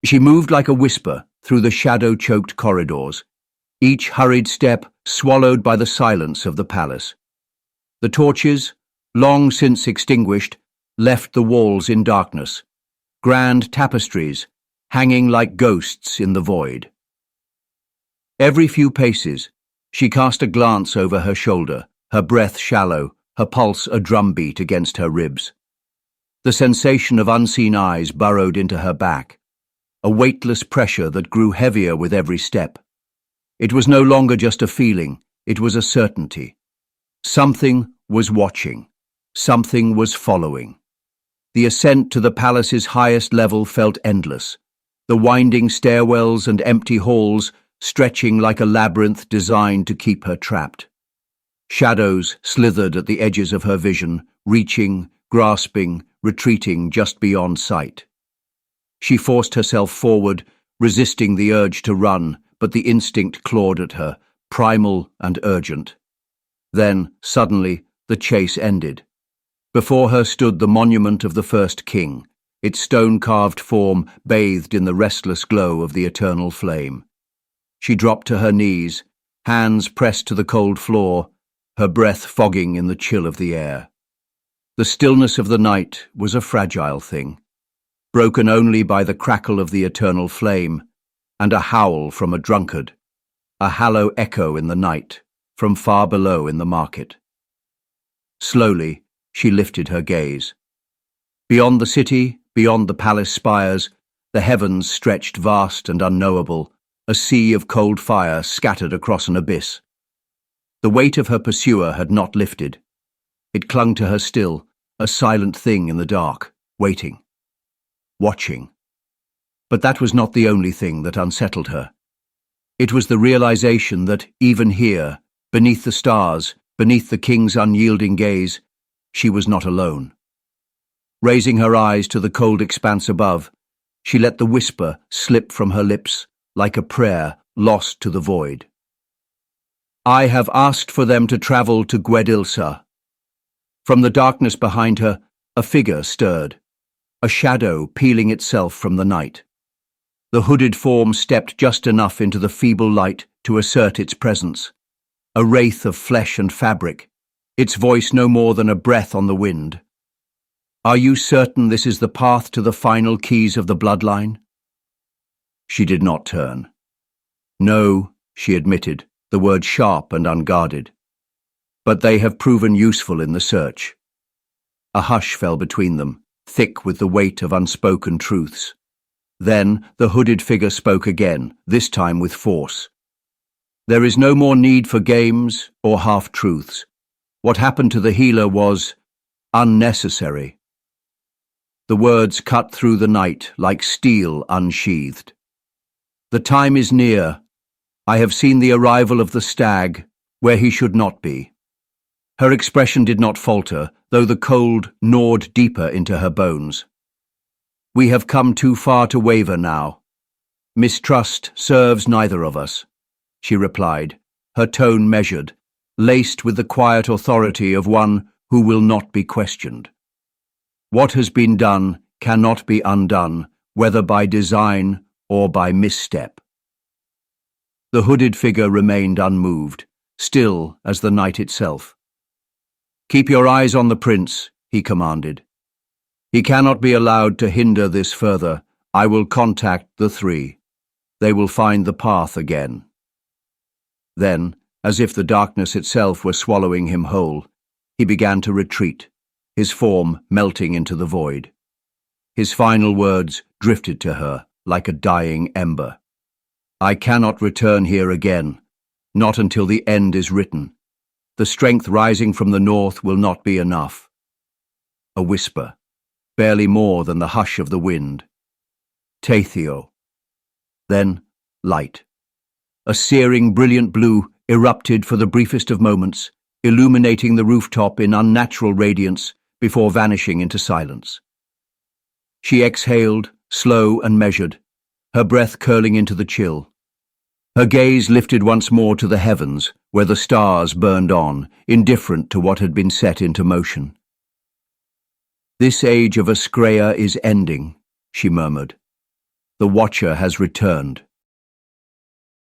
She moved like a whisper through the shadow-choked corridors, each hurried step swallowed by the silence of the palace. The torches, long since extinguished, left the walls in darkness, grand tapestries hanging like ghosts in the void. Every few paces, she cast a glance over her shoulder, her breath shallow, her pulse a drumbeat against her ribs. The sensation of unseen eyes burrowed into her back, a weightless pressure that grew heavier with every step. It was no longer just a feeling, it was a certainty. Something was watching, something was following. The ascent to the palace's highest level felt endless, the winding stairwells and empty halls stretching like a labyrinth designed to keep her trapped. Shadows slithered at the edges of her vision, reaching, grasping, retreating just beyond sight. She forced herself forward, resisting the urge to run, but the instinct clawed at her, primal and urgent. Then, suddenly, the chase ended. Before her stood the monument of the first king, its stone-carved form bathed in the restless glow of the eternal flame. She dropped to her knees, hands pressed to the cold floor, her breath fogging in the chill of the air. The stillness of the night was a fragile thing, broken only by the crackle of the eternal flame and a howl from a drunkard, a hollow echo in the night from far below in the market. Slowly, she lifted her gaze. Beyond the city, beyond the palace spires, the heavens stretched vast and unknowable, a sea of cold fire scattered across an abyss. The weight of her pursuer had not lifted. It clung to her still, a silent thing in the dark, waiting, watching. But that was not the only thing that unsettled her. It was the realization that even here, beneath the stars, beneath the king's unyielding gaze, she was not alone. Raising her eyes to the cold expanse above, she let the whisper slip from her lips like a prayer lost to the void. I have asked for them to travel to Guedilsa. From the darkness behind her, a figure stirred, a shadow peeling itself from the night. The hooded form stepped just enough into the feeble light to assert its presence, a wraith of flesh and fabric, its voice no more than a breath on the wind. Are you certain this is the path to the final keys of the bloodline? She did not turn. No, she admitted, the word sharp and unguarded. But they have proven useful in the search. A hush fell between them, thick with the weight of unspoken truths. Then the hooded figure spoke again, this time with force. There is no more need for games or half-truths. What happened to the healer was unnecessary. The words cut through the night like steel unsheathed. The time is near. I have seen the arrival of the stag where he should not be. Her expression did not falter, though the cold gnawed deeper into her bones. We have come too far to waver now. Mistrust serves neither of us, she replied, her tone measured, laced with the quiet authority of one who will not be questioned. What has been done cannot be undone, whether by design or by misstep. The hooded figure remained unmoved, still as the night itself. Keep your eyes on the prince, he commanded. He cannot be allowed to hinder this further. I will contact the three. They will find the path again. Then, as if the darkness itself were swallowing him whole, he began to retreat, his form melting into the void. His final words drifted to her like a dying ember. I cannot return here again, not until the end is written. The strength rising from the north will not be enough. A whisper, barely more than the hush of the wind. Tathio. Then, light. A searing, brilliant blue erupted for the briefest of moments, illuminating the rooftop in unnatural radiance before vanishing into silence. She exhaled, slow and measured, her breath curling into the chill. Her gaze lifted once more to the heavens, where the stars burned on, indifferent to what had been set into motion. This age of Ascrea is ending, she murmured. The watcher has returned.